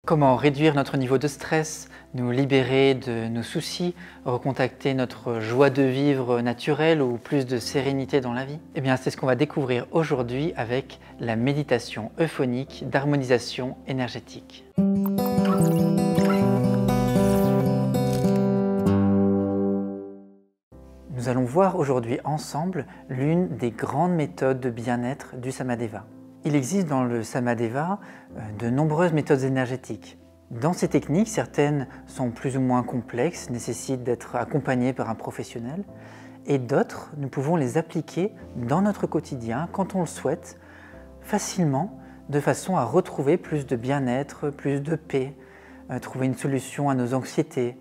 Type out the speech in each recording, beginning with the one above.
Comment réduire notre niveau de stress, nous libérer de nos soucis, recontacter notre joie de vivre naturelle ou plus de sérénité dans la vie? Eh bien, c'est ce qu'on va découvrir aujourd'hui avec la méditation euphonique d'harmonisation énergétique. Nous allons voir aujourd'hui ensemble l'une des grandes méthodes de bien-être du Samadeva. Il existe dans le Samadeva de nombreuses méthodes énergétiques. Dans ces techniques, certaines sont plus ou moins complexes, nécessitent d'être accompagnées par un professionnel, et d'autres, nous pouvons les appliquer dans notre quotidien quand on le souhaite, facilement, de façon à retrouver plus de bien-être, plus de paix, trouver une solution à nos anxiétés,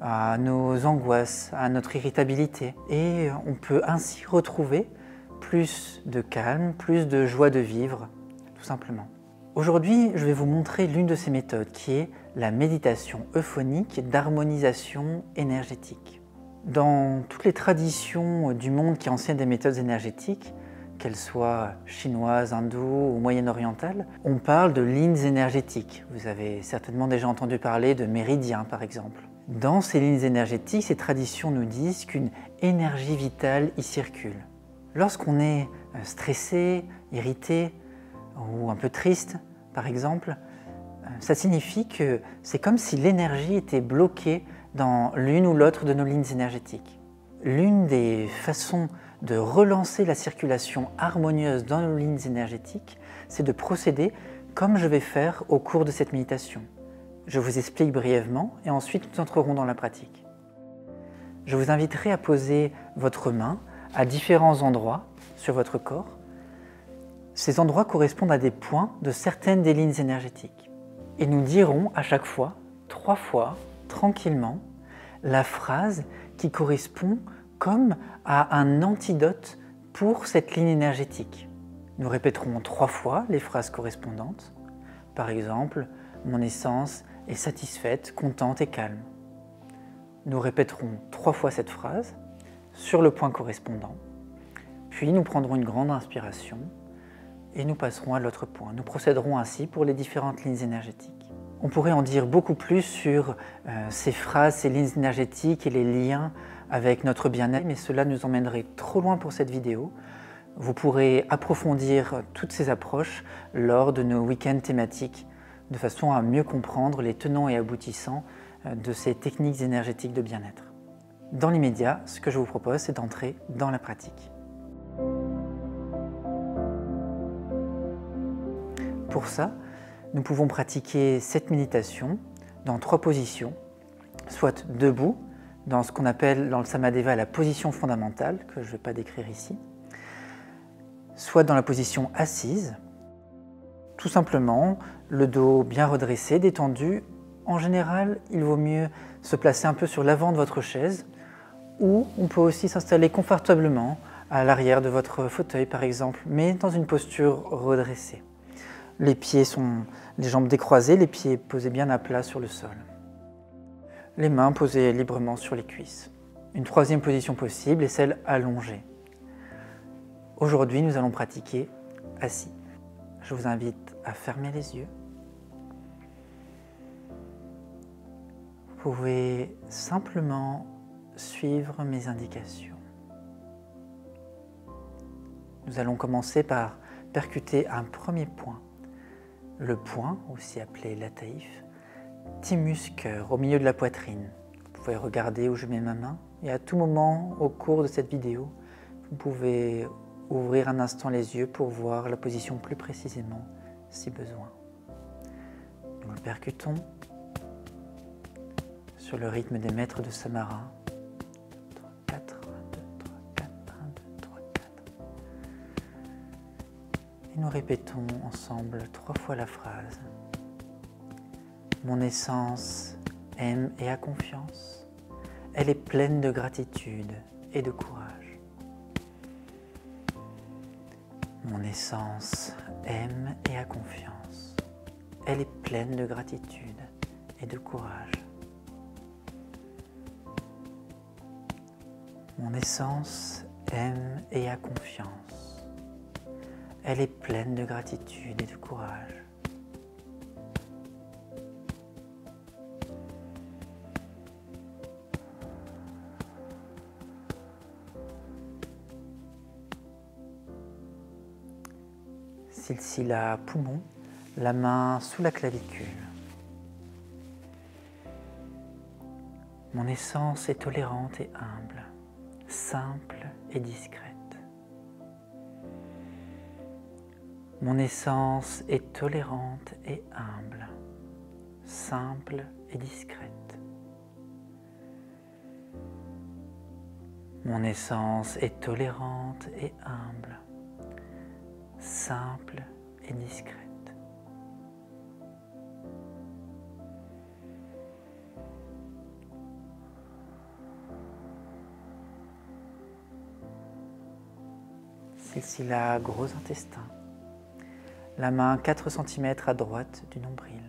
à nos angoisses, à notre irritabilité. Et on peut ainsi retrouver plus de calme, plus de joie de vivre, tout simplement. Aujourd'hui, je vais vous montrer l'une de ces méthodes qui est la méditation euphonique d'harmonisation énergétique. Dans toutes les traditions du monde qui enseignent des méthodes énergétiques, qu'elles soient chinoises, hindoues ou moyen-orientales, on parle de lignes énergétiques. Vous avez certainement déjà entendu parler de méridiens, par exemple. Dans ces lignes énergétiques, ces traditions nous disent qu'une énergie vitale y circule. Lorsqu'on est stressé, irrité ou un peu triste, par exemple, ça signifie que c'est comme si l'énergie était bloquée dans l'une ou l'autre de nos lignes énergétiques. L'une des façons de relancer la circulation harmonieuse dans nos lignes énergétiques, c'est de procéder comme je vais faire au cours de cette méditation. Je vous explique brièvement et ensuite nous entrerons dans la pratique. Je vous inviterai à poser votre main à différents endroits sur votre corps. Ces endroits correspondent à des points de certaines des lignes énergétiques. Et nous dirons à chaque fois, 3 fois, tranquillement, la phrase qui correspond comme à un antidote pour cette ligne énergétique. Nous répéterons 3 fois les phrases correspondantes. Par exemple, mon essence est satisfaite, contente et calme. Nous répéterons 3 fois cette phrase sur le point correspondant. Puis nous prendrons une grande inspiration et nous passerons à l'autre point. Nous procéderons ainsi pour les différentes lignes énergétiques. On pourrait en dire beaucoup plus sur ces phrases, ces lignes énergétiques et les liens avec notre bien-être, mais cela nous emmènerait trop loin pour cette vidéo. Vous pourrez approfondir toutes ces approches lors de nos week-ends thématiques, de façon à mieux comprendre les tenants et aboutissants de ces techniques énergétiques de bien-être. Dans l'immédiat, ce que je vous propose, c'est d'entrer dans la pratique. Pour ça, nous pouvons pratiquer cette méditation dans 3 positions, soit debout, dans ce qu'on appelle dans le Samadeva la position fondamentale, que je ne vais pas décrire ici, soit dans la position assise, tout simplement le dos bien redressé, détendu. En général, il vaut mieux se placer un peu sur l'avant de votre chaise, ou on peut aussi s'installer confortablement à l'arrière de votre fauteuil par exemple, mais dans une posture redressée. Les pieds sont les jambes décroisées, les pieds posés bien à plat sur le sol. Les mains posées librement sur les cuisses. Une 3e position possible est celle allongée. Aujourd'hui, nous allons pratiquer assis. Je vous invite à fermer les yeux. Vous pouvez simplement suivre mes indications. Nous allons commencer par percuter un premier point. Le point, aussi appelé l'ataïf, thymus cœur, au milieu de la poitrine. Vous pouvez regarder où je mets ma main et à tout moment au cours de cette vidéo, vous pouvez ouvrir un instant les yeux pour voir la position plus précisément si besoin. Nous le percutons sur le rythme des maîtres de Samara. 4, 1, 2, 3, 4, 1, 2, 3, 4. Et nous répétons ensemble 3 fois la phrase. Mon essence aime et a confiance. Elle est pleine de gratitude et de courage. Mon essence aime et a confiance. Elle est pleine de gratitude et de courage. Mon essence aime et a confiance. Elle est pleine de gratitude et de courage. Silsila poumon, la main sous la clavicule. Mon essence est tolérante et humble, simple et discrète. Mon essence est tolérante et humble, simple et discrète. Mon essence est tolérante et humble, simple et discrète. Silsila gros intestin, la main 4 cm à droite du nombril.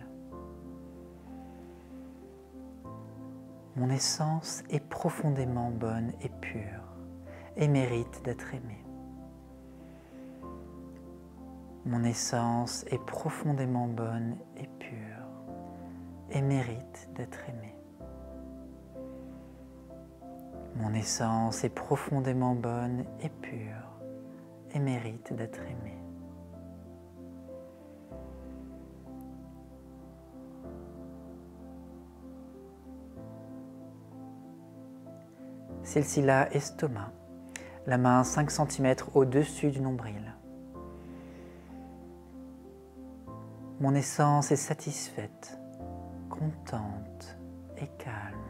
Mon essence est profondément bonne et pure et mérite d'être aimée. Mon essence est profondément bonne et pure et mérite d'être aimée. Mon essence est profondément bonne et pure et mérite d'être aimée. Silsila estomac, la main 5 cm au-dessus du nombril. Mon essence est satisfaite, contente et calme.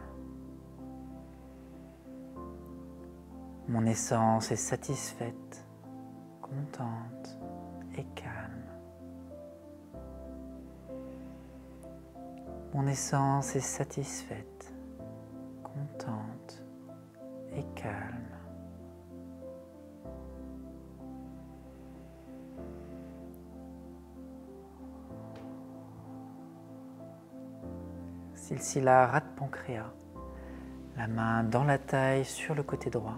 Mon essence est satisfaite, contente et calme. Mon essence est satisfaite, contente et calme. Silsila rate pancréas, la main dans la taille sur le côté droit.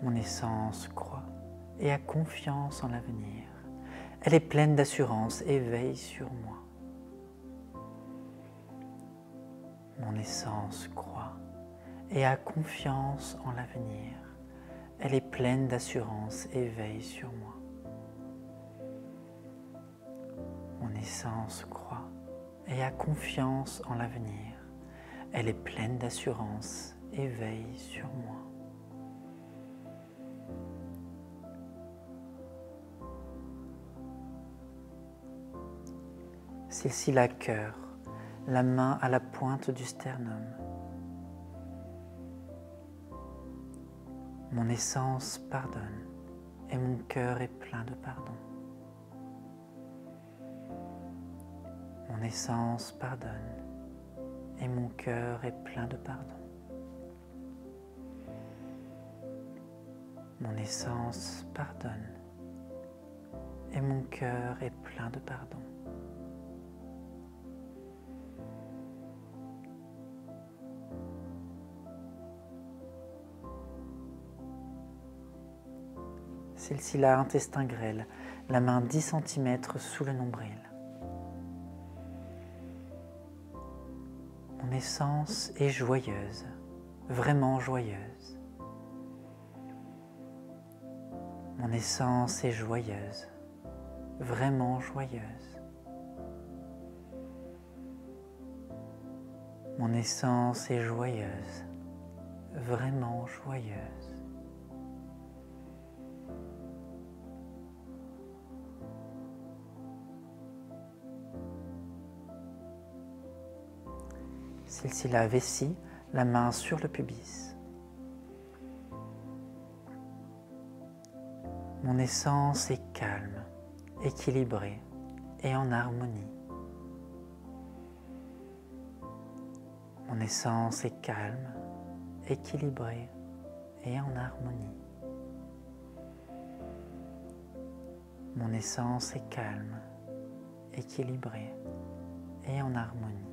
Mon essence croît et a confiance en l'avenir. Elle est pleine d'assurance et veille sur moi. Mon essence croît et a confiance en l'avenir. Elle est pleine d'assurance et veille sur moi. Mon essence croît et a confiance en l'avenir. Elle est pleine d'assurance et veille sur moi. Silsila cœur, la main à la pointe du sternum. Mon essence pardonne et mon cœur est plein de pardon. Mon essence pardonne et mon cœur est plein de pardon. Mon essence pardonne et mon cœur est plein de pardon. Silsila intestin grêle, la main 10 cm sous le nombril. Mon essence est joyeuse, vraiment joyeuse. Mon essence est joyeuse, vraiment joyeuse. Mon essence est joyeuse, vraiment joyeuse. Silsila vessie, la main sur le pubis. Mon essence est calme, équilibrée et en harmonie. Mon essence est calme, équilibrée et en harmonie. Mon essence est calme, équilibrée et en harmonie.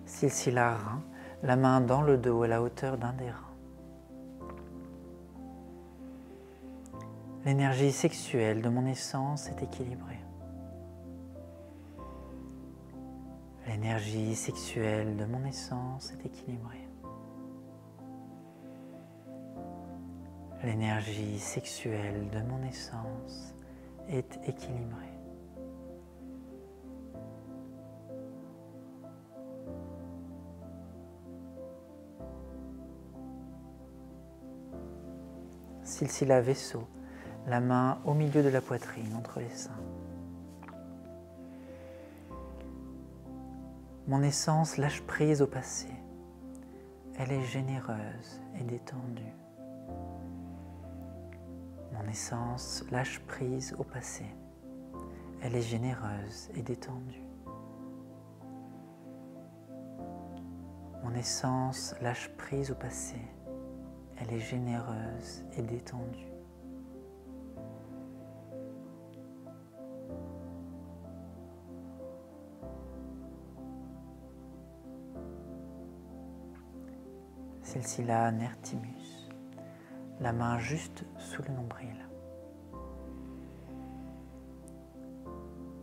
Silsila rein, la main dans le dos à la hauteur d'un des reins. L'énergie sexuelle de mon essence est équilibrée. L'énergie sexuelle de mon essence est équilibrée. L'énergie sexuelle de mon essence est équilibrée. Silsila vaisseau, la main au milieu de la poitrine, entre les seins. Mon essence lâche prise au passé. Elle est généreuse et détendue. Mon essence lâche prise au passé. Elle est généreuse et détendue. Mon essence lâche prise au passé. Elle est généreuse et détendue. Silsila Nertimus, la main juste sous le nombril.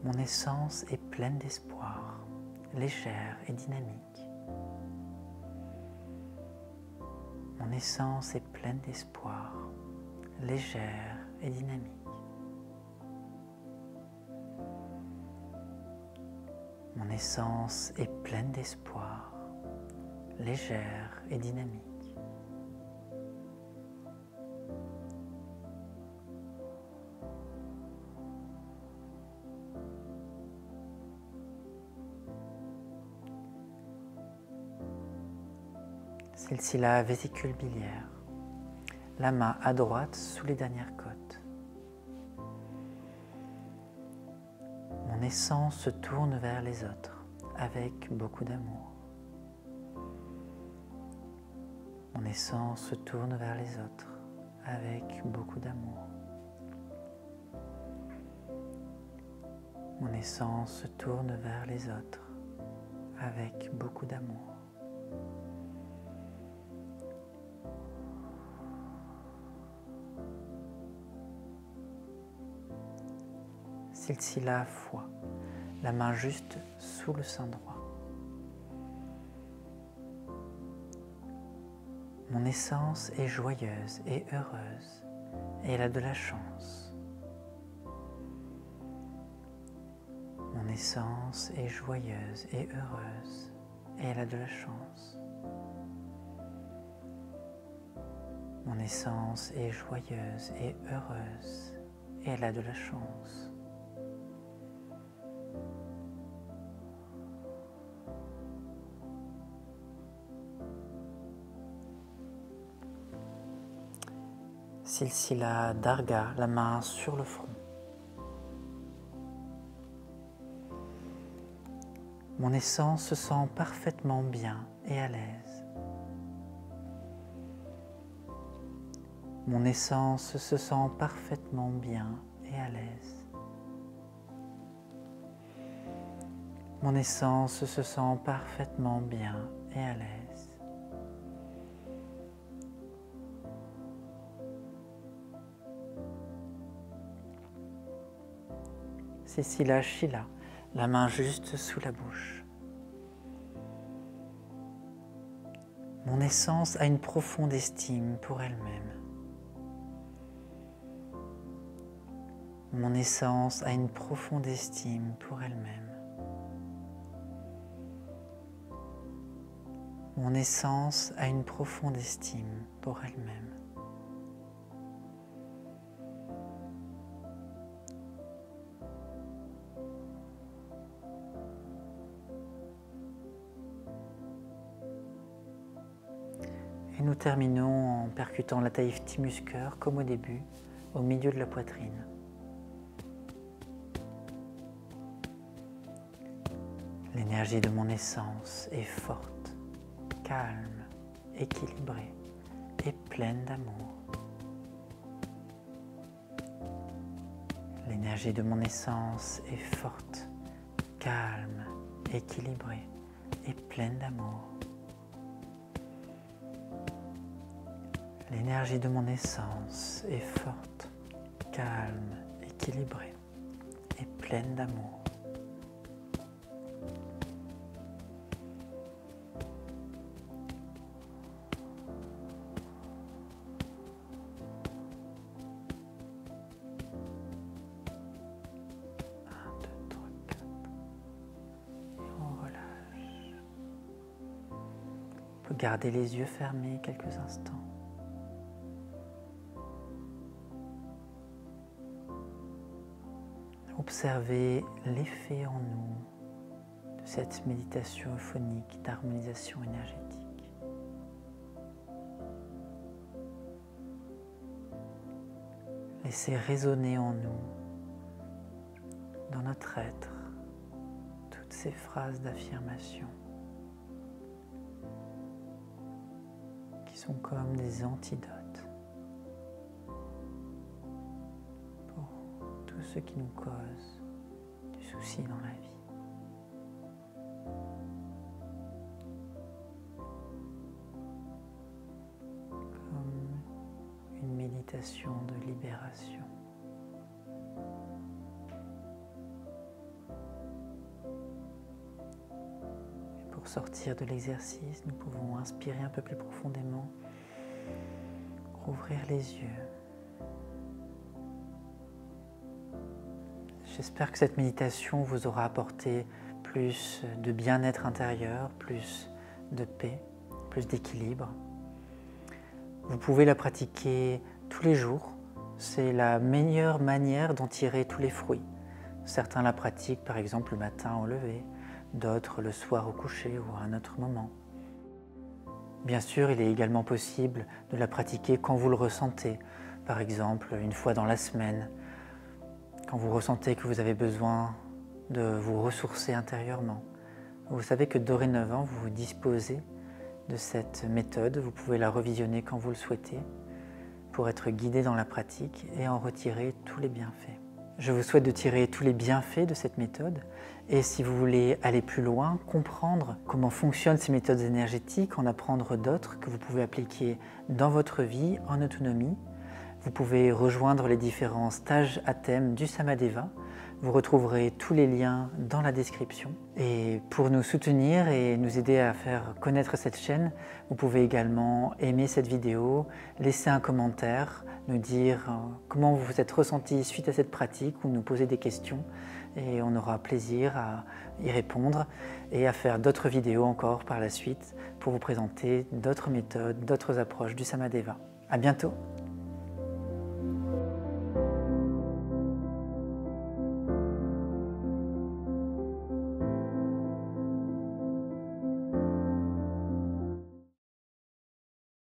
Mon essence est pleine d'espoir, légère et dynamique. Mon essence est pleine d'espoir, légère et dynamique. Mon essence est pleine d'espoir, légère et dynamique. Silsila vésicule biliaire, la main à droite sous les dernières côtes. Mon essence se tourne vers les autres avec beaucoup d'amour. Mon essence se tourne vers les autres avec beaucoup d'amour. Mon essence se tourne vers les autres avec beaucoup d'amour. Silsila foi, la main juste sous le sein droit. Mon essence est joyeuse et heureuse et elle a de la chance. Mon essence est joyeuse et heureuse et elle a de la chance. Mon essence est joyeuse et heureuse et elle a de la chance. Silsila Darga, la main sur le front. Mon essence se sent parfaitement bien et à l'aise. Mon essence se sent parfaitement bien et à l'aise. Mon essence se sent parfaitement bien et à l'aise. Silsila Shila, la main juste sous la bouche. Mon essence a une profonde estime pour elle-même. Mon essence a une profonde estime pour elle-même. Mon essence a une profonde estime pour elle-même. Et nous terminons en percutant la taïf Timuscœur comme au début, au milieu de la poitrine. L'énergie de mon essence est forte, calme, équilibrée et pleine d'amour. L'énergie de mon essence est forte, calme, équilibrée et pleine d'amour. L'énergie de mon essence est forte, calme, équilibrée et pleine d'amour. gardez les yeux fermés quelques instants. Observez l'effet en nous de cette méditation euphonique d'harmonisation énergétique. Laissez résonner en nous, dans notre être, toutes ces phrases d'affirmation qui sont comme des antidotes pour tout ce qui nous cause du souci dans la vie. Comme une méditation de libération. Pour sortir de l'exercice, nous pouvons inspirer un peu plus profondément, rouvrir les yeux. J'espère que cette méditation vous aura apporté plus de bien-être intérieur, plus de paix, plus d'équilibre. Vous pouvez la pratiquer tous les jours. C'est la meilleure manière d'en tirer tous les fruits. Certains la pratiquent par exemple le matin au lever, d'autres le soir au coucher ou à un autre moment. Bien sûr, il est également possible de la pratiquer quand vous le ressentez, par exemple une fois dans la semaine, quand vous ressentez que vous avez besoin de vous ressourcer intérieurement. Vous savez que dorénavant, vous disposez de cette méthode, vous pouvez la revisionner quand vous le souhaitez pour être guidé dans la pratique et en retirer tous les bienfaits. Je vous souhaite de tirer tous les bienfaits de cette méthode et si vous voulez aller plus loin, comprendre comment fonctionnent ces méthodes énergétiques, en apprendre d'autres que vous pouvez appliquer dans votre vie en autonomie, vous pouvez rejoindre les différents stages à thème du Samadeva. Vous retrouverez tous les liens dans la description. Et pour nous soutenir et nous aider à faire connaître cette chaîne, vous pouvez également aimer cette vidéo, laisser un commentaire, nous dire comment vous vous êtes ressenti suite à cette pratique ou nous poser des questions. Et on aura plaisir à y répondre et à faire d'autres vidéos encore par la suite pour vous présenter d'autres méthodes, d'autres approches du Samadeva. À bientôt!